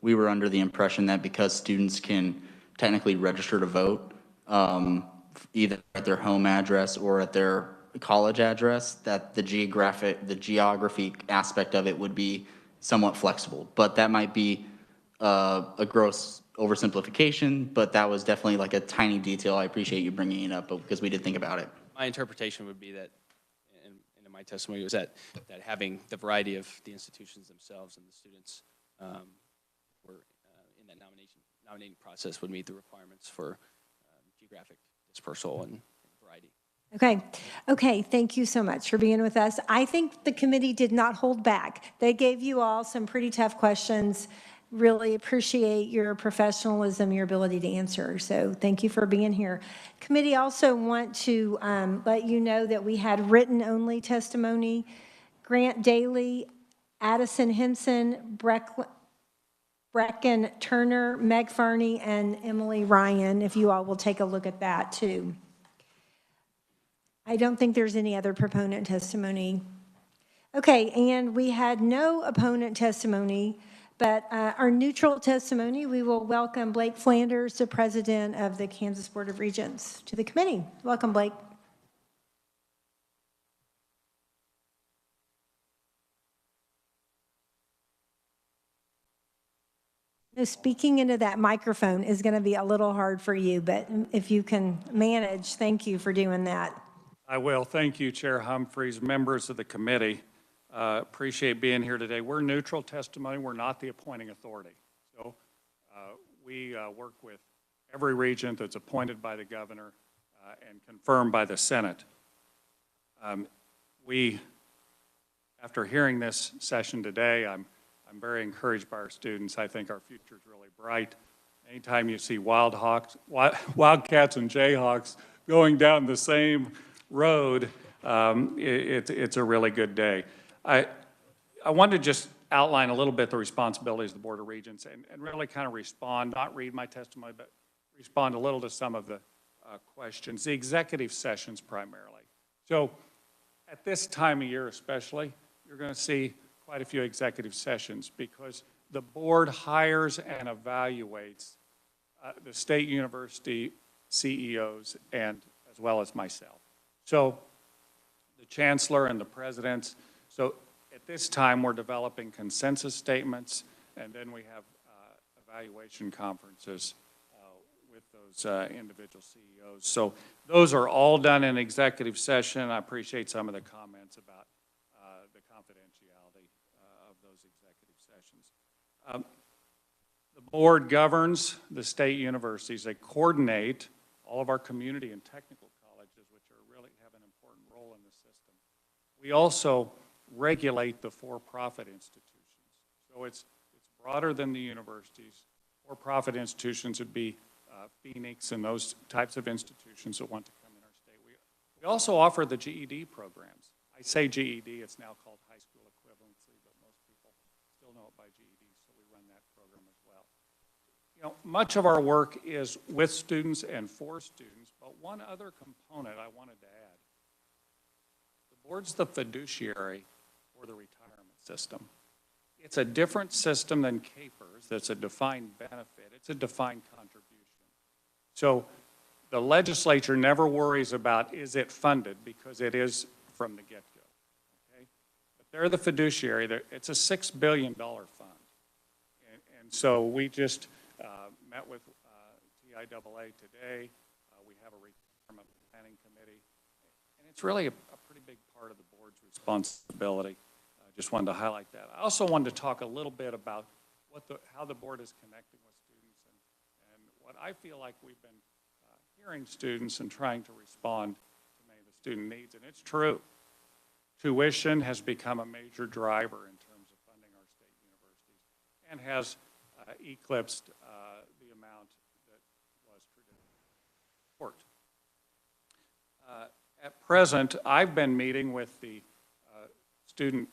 we were under the impression that because students can technically register to vote, either at their home address or at their college address, that the geography aspect of it would be somewhat flexible. But that might be a gross oversimplification, but that was definitely like a tiny detail. I appreciate you bringing it up because we did think about it. My interpretation would be that, and in my testimony, was that having the variety of the institutions themselves and the students were in that nominating process would meet the requirements for geographic dispersal and variety. Okay, thank you so much for being with us. I think the committee did not hold back. They gave you all some pretty tough questions. Really appreciate your professionalism, your ability to answer. So thank you for being here. Committee also want to let you know that we had written only testimony. Grant Daly, Addison Henson, Brecken Turner, Meg Farney, and Emily Ryan, if you all will take a look at that too. I don't think there's any other proponent testimony. Okay, and we had no opponent testimony, but our neutral testimony, we will welcome Blake Flanders, the president of the Kansas Board of Regents, to the committee. Welcome, Blake. Speaking into that microphone is going to be a little hard for you, but if you can manage, thank you for doing that. I will. Thank you, Chair Humphreys, members of the committee. Appreciate being here today. We're neutral testimony. We're not the appointing authority. So we work with every regent that's appointed by the governor and confirmed by the Senate. After hearing this session today, I'm very encouraged by our students. I think our future is really bright. Anytime you see Wildcats and Jayhawks going down the same road, it's a really good day. I want to just outline a little bit the responsibilities of the Board of Regents and really kind of respond, not read my testimony, but respond a little to some of the questions. The executive sessions primarily. So at this time of year especially, you're going to see quite a few executive sessions because the board hires and evaluates the state university CEOs and as well as myself. So the chancellor and the presidents. So at this time we're developing consensus statements and then we have evaluation conferences with those individual CEOs. So those are all done in executive session. I appreciate some of the comments about the confidentiality of those executive sessions. The board governs the state universities. They coordinate all of our community and technical colleges, which really have an important role in the system. We also regulate the for-profit institutions. So it's broader than the universities. For-profit institutions would be Phoenix and those types of institutions that want to come in our state. We also offer the GED programs. I say GED, it's now called high school equivalency, but most people still know it by GED, so we run that program as well. You know, much of our work is with students and for students, but one other component I wanted to add. The board's the fiduciary for the retirement system. It's a different system than CAPERS. That's a defined benefit. It's a defined contribution. So the legislature never worries about is it funded because it is from the get-go. Okay? But they're the fiduciary. It's a $6 billion fund. And so we just met with TIAA today. We have a retirement planning committee. And it's really a pretty big part of the board's responsibility. I just wanted to highlight that. I also wanted to talk a little bit about how the board is connecting with students and what I feel like we've been hearing students and trying to respond to many of the student needs. And it's true. Tuition has become a major driver in terms of funding our state universities and has eclipsed the amount that was traditionally support. At present, I've been meeting with the student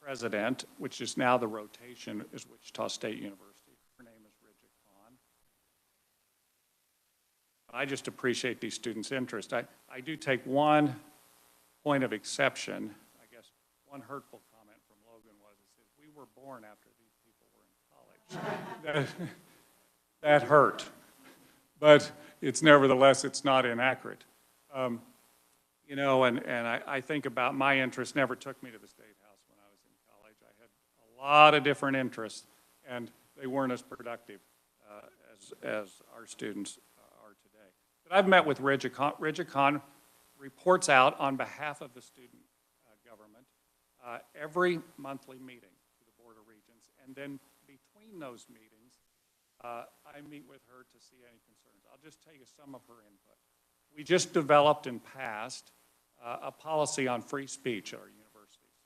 president, which is now the rotation, is Wichita State University. Her name is Ridget Kahn. I just appreciate these students' interest. I do take one point of exception. I guess one hurtful comment from Logan was, it says, we were born after these people were in college. that hurt. But it's nevertheless, it's not inaccurate. You know, and I think about my interest never took me to the State House when I was in college. I had a lot of different interests, and they weren't as productive as our students are today. But I've met with Ridget Kahn. Ridget Kahn reports out on behalf of the student government every monthly meeting to the Board of Regents, and then between those meetings, I meet with her to see any concerns. I'll just tell you some of her input. We just developed and passed a policy on free speech at our universities.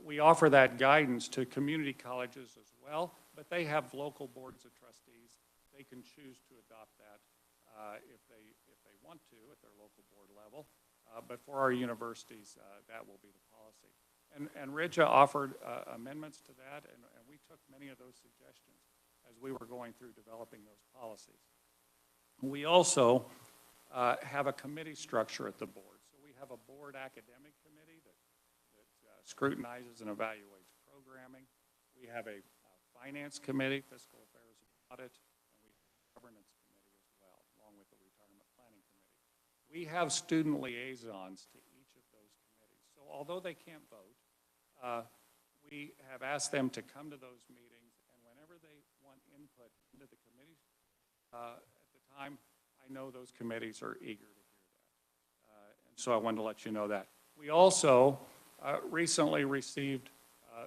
We offer that guidance to community colleges as well, but they have local boards of trustees. They can choose to adopt that if they want to at their local board level. But for our universities, that will be the policy. And Ridja offered amendments to that, and we took many of those suggestions as we were going through developing those policies. We also have a committee structure at the board. So we have a board academic committee that scrutinizes and evaluates programming. We have a finance committee, fiscal affairs and audit, and we have a governance committee as well, along with the retirement planning committee. We have student liaisons to each of those committees. So although they can't vote, we have asked them to come to those meetings, and whenever they want input into the committees, at the time, I know those committees are eager to hear that. And so I wanted to let you know that. We also recently received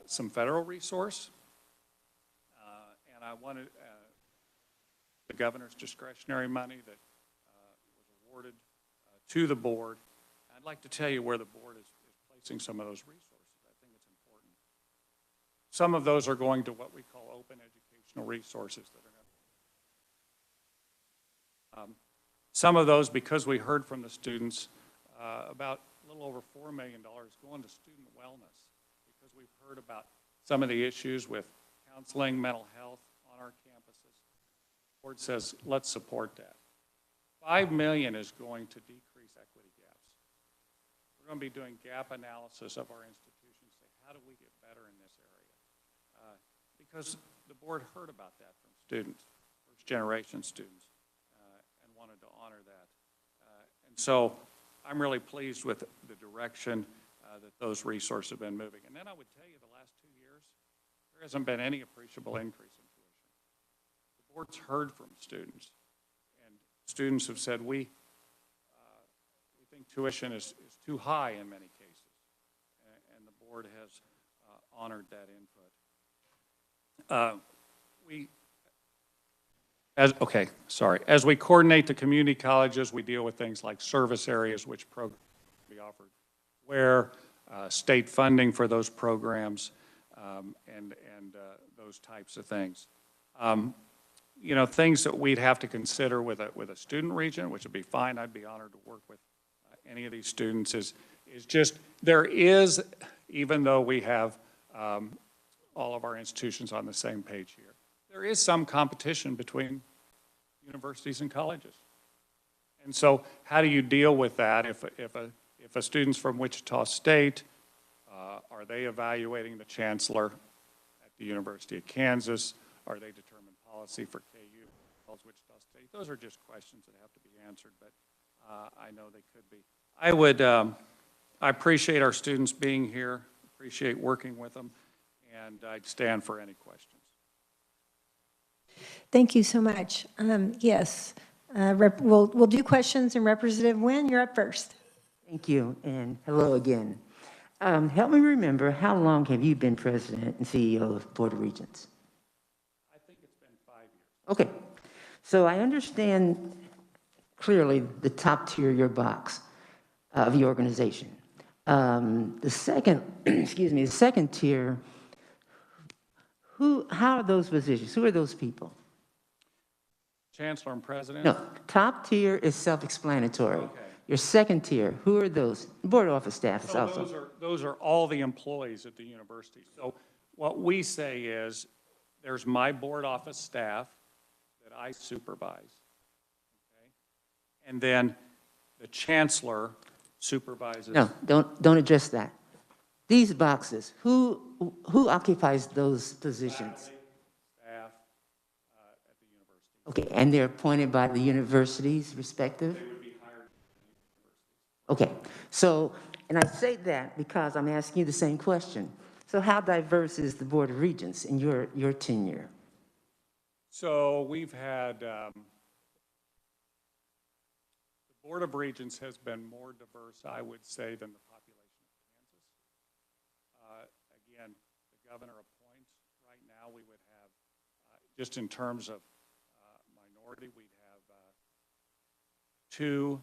some federal resource, and I wanted the governor's discretionary money that was awarded to the board. I'd like to tell you where the board is placing some of those resources. I think it's important. Some of those are going to what we call open educational resources that are some of those, because we heard from the students, about a little over $4 million going to student wellness, because we've heard about some of the issues with counseling, mental health on our campuses. The board says, let's support that. $5 million is going to decrease equity gaps. We're going to be doing gap analysis of our institutions, say, how do we get better in this area? Because the board heard about that from students, first generation students. Wanted to honor that. And so I'm really pleased with the direction that those resources have been moving. And then I would tell you the last 2 years, there hasn't been any appreciable increase in tuition. The board's heard from students, and students have said, we think tuition is too high in many cases, and the board has honored that input. As we coordinate the community colleges, we deal with things like service areas, which programs can be offered, where state funding for those programs, and those types of things. You know, things that we'd have to consider with a student region, which would be fine. I'd be honored to work with any of these students. Is just there is, even though we have all of our institutions on the same page here, there is some competition between universities and colleges. And so how do you deal with that if a student's from Wichita State, are they evaluating the chancellor at the University of Kansas? Are they determining policy for KU, Wichita State? Those are just questions that have to be answered, but I know they could be. I appreciate our students being here, appreciate working with them, and I'd stand for any questions. Thank you so much. Yes, We'll do questions, and Representative Nguyen, you're up first. Thank you, and hello again. Help me remember, how long have you been president and CEO of Board of Regents? I think it's been 5 years. Okay, so I understand clearly the top tier of your box of your organization. The second, excuse me, the second tier, how are those positions? Who are those people? Chancellor and President? No, top tier is self-explanatory. Okay. Your second tier, who are those? Board office staff is So also. those are all the employees at the university. So what we say is, there's my board office staff that I supervise. Okay? And then the chancellor supervises. No, don't address that. These boxes, who occupies those positions? Staff at the university. Okay, and they're appointed by the universities respective? They would be hired. Okay, so, and I say that because I'm asking you the same question. So how diverse is the Board of Regents in your tenure? So we've had, the Board of Regents has been more diverse, I would say, than the population of Kansas. Again, the governor appoints. Right now, we would have, just in terms of minority, we'd have two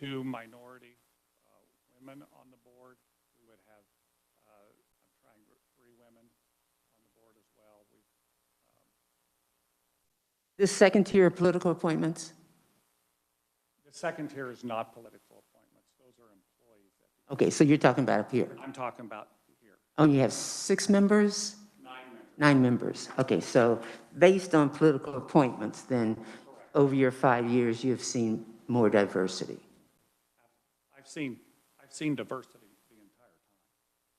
minority women on the board. We would have, I'm trying, 3 women on the board as well. This second tier of political appointments? The second tier is not political appointments. Those are employees. Okay, so you're talking about up here. I'm talking about here. Oh, you have 6 members? 9 members. 9 members. Okay, so based on political appointments, then over your 5 years, you've seen more diversity. I've seen diversity the entire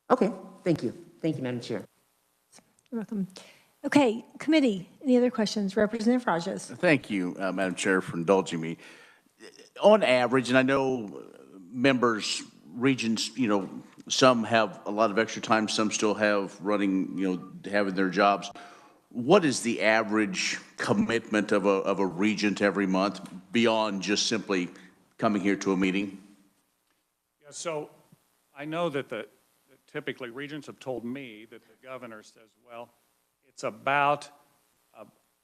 time. Okay, thank you. Thank you, Madam Chair. You're welcome. Okay, committee, any other questions? Representative Rajas. Thank you, Madam Chair, for indulging me. On average, and I know members, regents, some have a lot of extra time, some still have running, having their jobs. What is the average commitment of a regent every month beyond just simply coming here to a meeting? Yeah, so I know that that typically regents have told me that the governor says, well, it's about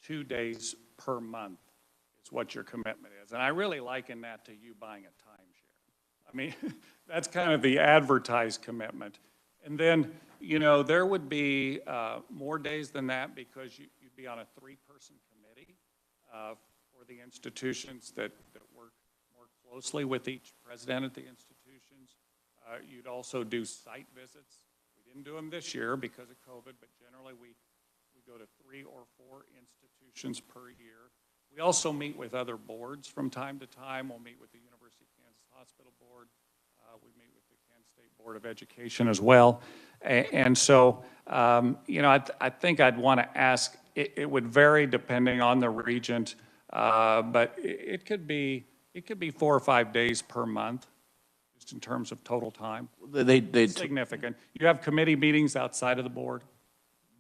2 days per month is what your commitment is. And I really liken that to you buying a timeshare. I mean, that's kind of the advertised commitment. And then, there would be more days than that because you'd be on a 3-person committee for the institutions that work more closely with each president at the institutions. You'd also do site visits. We didn't do them this year because of COVID, but generally we go to 3 or 4 institutions per year. We also meet with other boards from time to time. We'll meet with the University of Kansas Hospital Board. We meet with the Kansas State Board of Education as well. And so, I think I'd want to ask, it would vary depending on the regent, but it could be 4 or 5 days per month, just in terms of total time. It's significant. You have committee meetings outside of the board?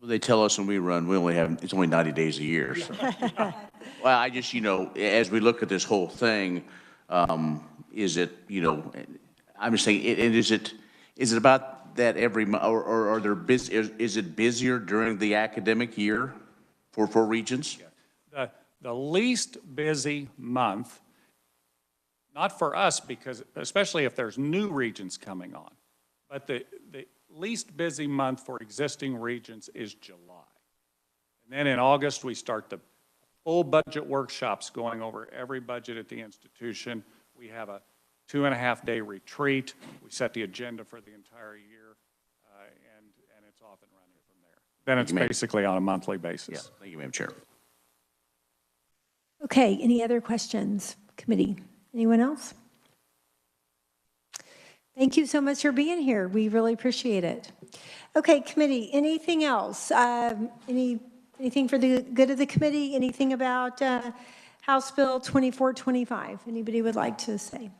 They tell us when we run, it's only 90 days a year. So. Well, I just, as we look at this whole thing, is it, I'm just saying, is it about that every month, or are there is it busier during the academic year for regents? Yeah. The least busy month, not for us, because especially if there's new regents coming on, but the least busy month for existing regents is July. And then in August, we start the full budget workshops going over every budget at the institution. We have a 2.5-day retreat. We set the agenda for the entire year, and it's off and running from there. Then it's basically on a monthly basis. Yeah, thank you, Madam Chair. Okay, any other questions, committee? Anyone else? Thank you so much for being here. We really appreciate it. Okay, committee, anything else? Anything for the good of the committee? Anything about House Bill 2425? Anybody would like to say?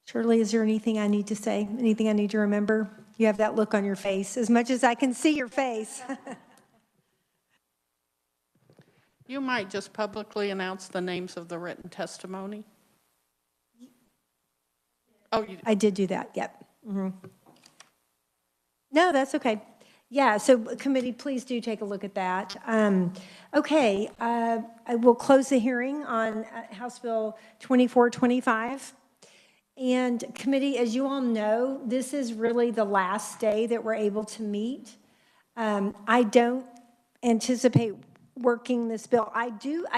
Shirley, is there anything I need to say? Anything I need to remember? You have that look on your face, as much as I can see your face. You might just publicly announce the names of the written testimony. Oh, you, I did do that, yep. Mhm. No, that's okay. Yeah, so committee, please do take a look at that. Okay, I will close the hearing on House Bill 2425. And committee, as you all know, this is really the last day that we're able to meet. I don't anticipate working this bill. I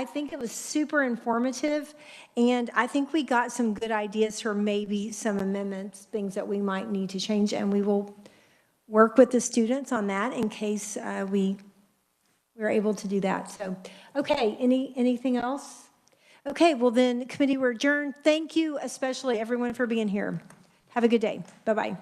think it was super informative, and I think we got some good ideas for maybe some amendments, things that we might need to change, and we will work with the students on that in case we're able to do that. So, okay, anything else? Okay, well then, committee, we're adjourned. Thank you, especially everyone, for being here. Have a good day. Bye-bye.